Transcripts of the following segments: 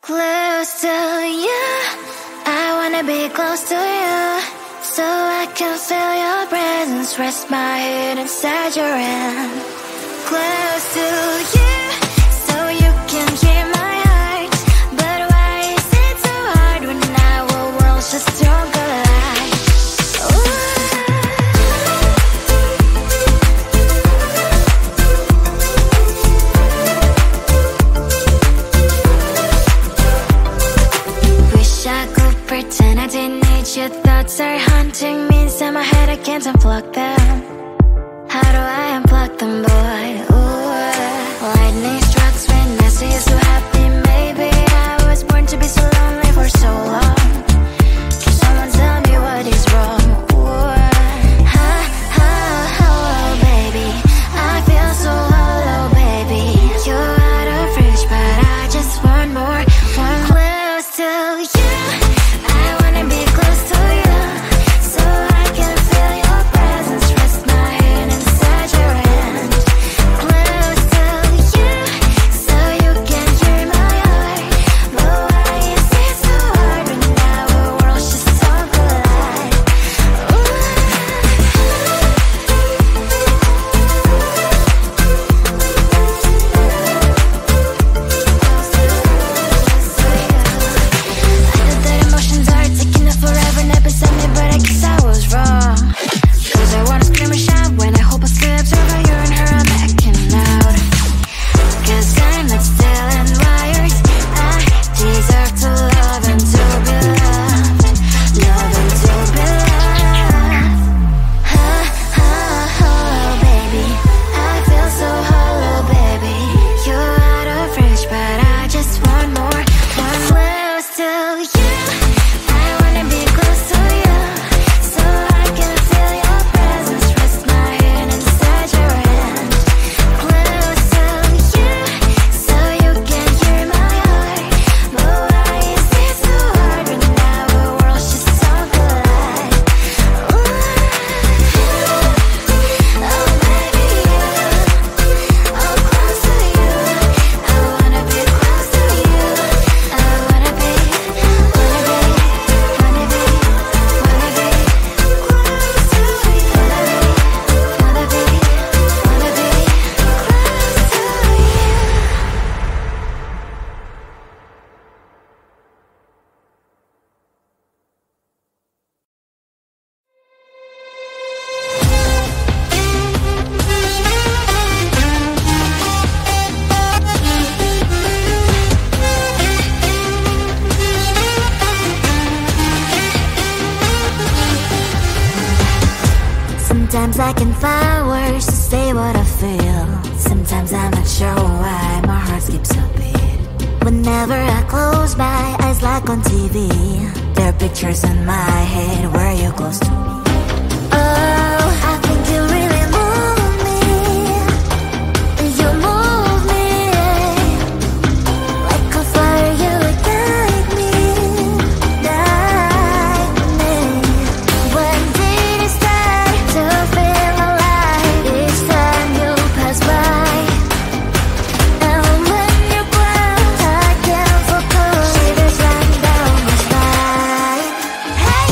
Close to you, I wanna be close to you, so I can feel your presence, rest my head inside your hand. Close to you, so you can hear my heart, but why is it so hard when our worlds just don't collide? Wish I could pretend I didn't need you. Thoughts are haunting me inside my head, I can't unplug them. How do I unplug them, boy? Ooh, lightning strikes when I see you so happy. Maybe I was born to be so lonely for so long. Can someone tell me what is wrong? Ooh, oh, baby, I feel so hollow, baby. You're out of reach, but I just want more. One close to you, I wanna be close to you, so I can feel your presence, rest my head inside your hand. Close to you, so you can hear my heart, but why is it so hard when our worlds just don't collide? I know that emotions are taking up forever, not beside me, but I guess I was wrong. Cause I wanna scream and shout when I hope I still observe how you and her are making out. Cause I'm not still in wires, I deserve to love and to be loved, love and to be loved. Oh, baby, I feel so hollow, baby. You're out of reach, but I just want more. One close to you, I wanna be close to you, so I can feel your presence, rest my head inside your hand. Close to you, so you can hear my heart, but why is it so hard when our worlds just don't collide? Oh, baby, oh, close to you, I wanna be close to you, I wanna be close to you, wanna be Sometimes I can find words to say what I feel. Sometimes I'm not sure why my heart skips a beat. Whenever I close my eyes like on TV, there are pictures in my head where you're close to me. Oh, I think you really move me. You move me like a fire, you would guide me, guide me. When did it start to feel alive? Each time you pass by, and when you ground, I can't focus. Shivers run down my spine. Hey.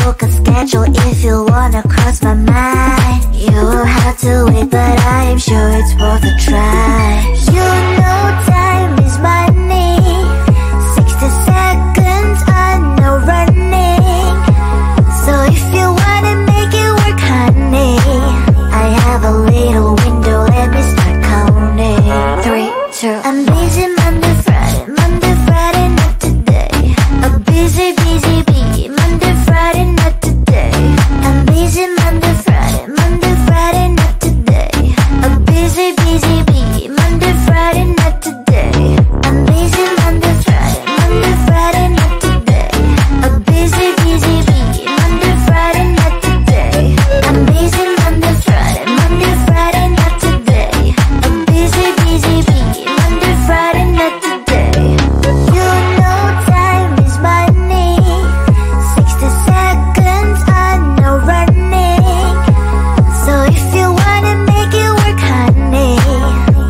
book a schedule if you wanna cross my mind. You will have to wait, but I'm sure it's worth a try. You know time is money. 60 seconds on no running. So if you wanna make it work, honey, I have a little window, let me start counting. 3, 2, I'm busy Monday, Friday, not today. A busy, busy bee, Monday, Friday, not today. I'm busy Monday, Friday, not today. A busy, busy bee, Monday, Friday, not today. I'm busy Monday, Friday, not today. A busy, busy bee, Monday, Friday, not today. I'm busy Monday, Friday, not today. A busy, busy bee, Monday, Friday, not today. You know time is money. 60 seconds on no running. So if you wanna make it work, honey,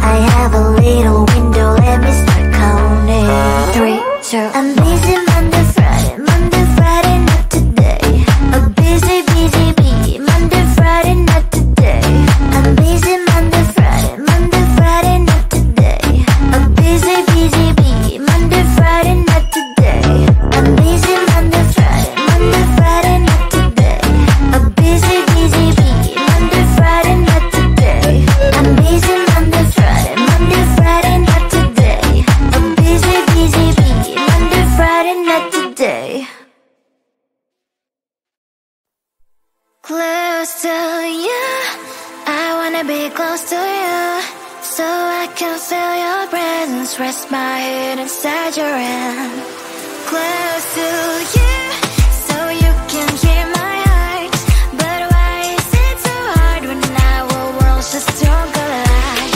I have a little window, let me start counting. 3, 2, I'm busy Monday, Friday, not today. A busy, busy bee, Monday, Friday, not today. I'm busy Monday, Friday, not today. A busy, busy bee, Monday, Friday, not today. I'm busy Monday, Friday, not today. A busy, busy bee, Monday, Friday, not today. I'm busy Monday, Friday, not today. A busy, busy bee, Monday, Friday, not today. Close to you, I wanna be close to you, so I can feel your presence, rest my head inside your hand. Close to you, so you can hear my heart, but why is it so hard when our worlds just don't collide?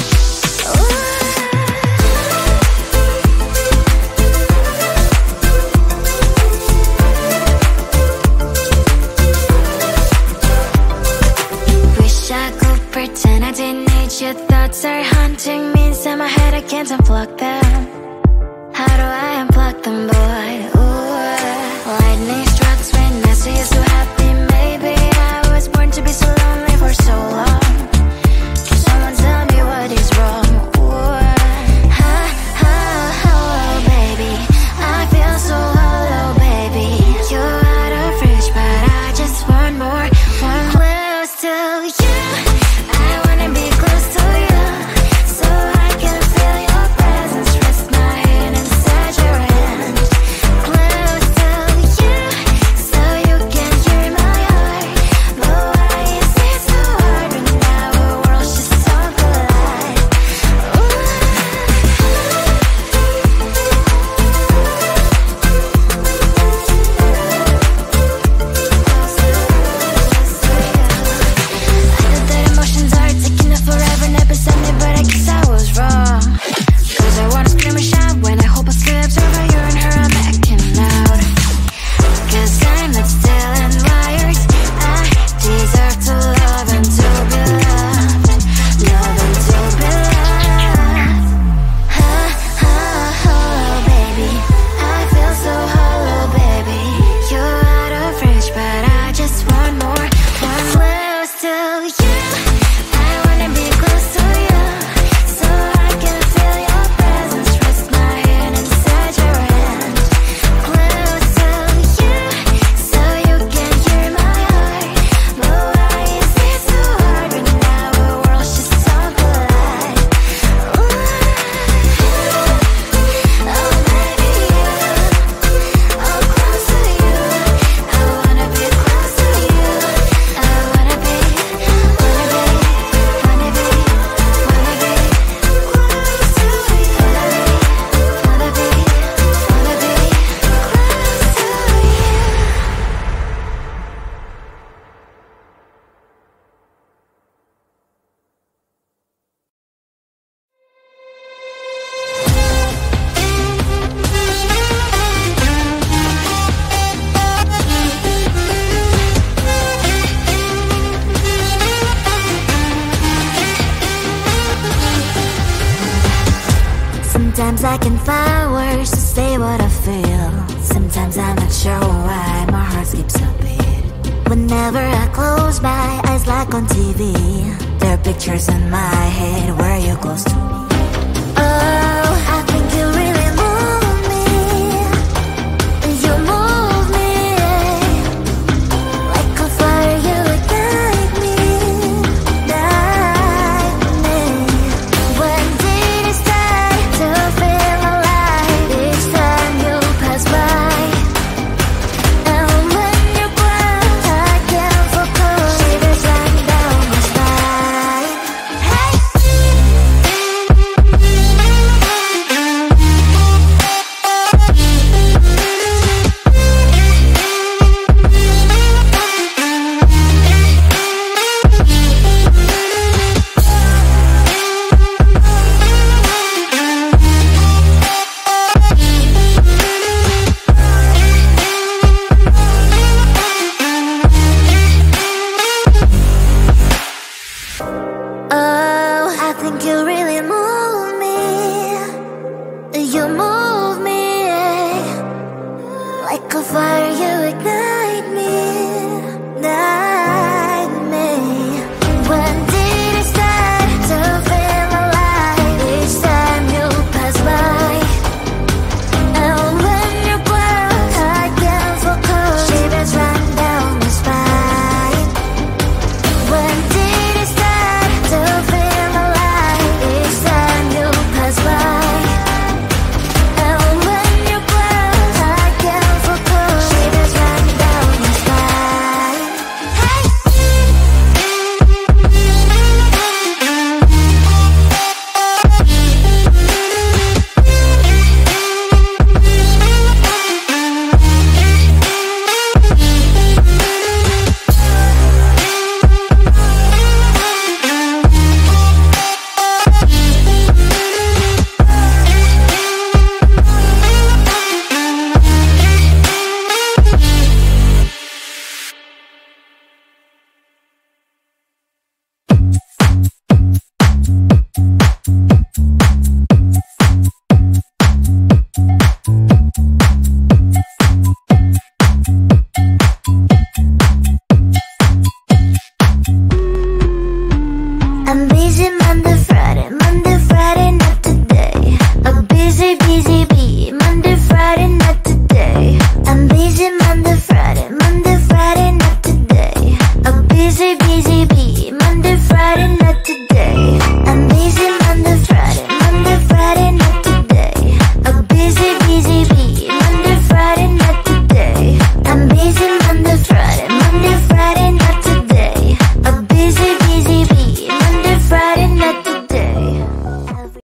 Wish I could pretend I didn't need your thoughts are haunting me inside my head, I can't unplug them. How do I unplug them, boy? Ooh, lightning strikes when I see you so happy. Maybe I was born to be so lonely for so long. Can someone tell me what is wrong? Ooh, oh, baby, I feel so hollow, baby. You're out of reach, but I just want more, close to you. I wanna be close to you, so I can feel your presence, rest my head inside your hand. Close to you, so you can hear my heart, but why is it so hard when our worlds just don't collide? I know that emotions are taking up forever, never send me, but I guess I was wrong. Cause I wanna scream and shout when I hope I slip over you and her, I'm acting out. Cause I'm not still and wired. I deserve to love and to be loved. Love and to be loved. Oh, baby, I feel so hollow, baby. You're out of reach, but I just want more, close to you. I wanna be close to you, so I can feel your presence, rest my head inside your hand. Close to you, so you can hear my heart, but why is it so hard when our worlds just don't collide? Oh, baby, oh, close to you. I wanna be close to you. I wanna be close to you. Wanna be Sometimes I can find words to say what I feel. Sometimes I'm not sure why my heart skips a beat. Whenever I close my eyes like on TV, there are pictures in my head where you close to me.